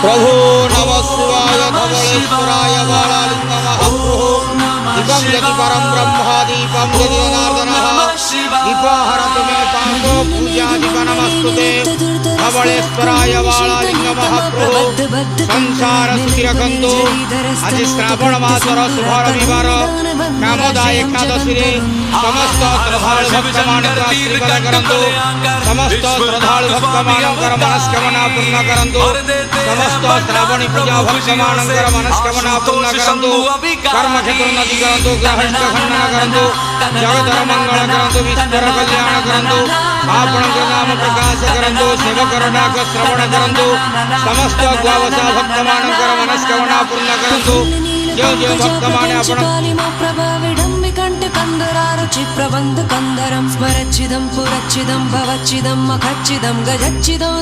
प्रभु नमः शिवाय धवलेश्वराय बालालिंगमहाप्रभु दीपं यदि परं ब्रह्म दीपं यदि जनार्दनः दीपहरतु मे पापो पूजादिक नमस्तुते धवलेश्वराय बालालिंगमहाप्रभु संसार सुखिरखन्तु आज श्रावण मासर शुभ रविवार कामदाय एकादशी समस्त श्रद्धालु भक्तमानक आशीर्वाद करंतु समस्त श्रद्धालु भक्तमानकर मनस्कामना पूर्ण करंतु समस्त श्रावणी पूजा भक्तमानकर मनस्कामना पूर्ण करंतु कर्म क्षेत्र उन्नति करंतु ग्रहष्ट खंडन करंतु जगतर मंगल करंतु विश्वर कल्याण करंतु आपण नाम प्रकाश करंतु सेवकर डाक श्रवण करंतु समस्त ग्वावसा भक्तमानकर मनस्कामना पूर्ण करंतु जो जो भक्तमाने आपण प्रबंध कंदरम स्मरच्छिदं पुरच्छिदं भवच्छिदं मखच्छिदं गजच्छिदं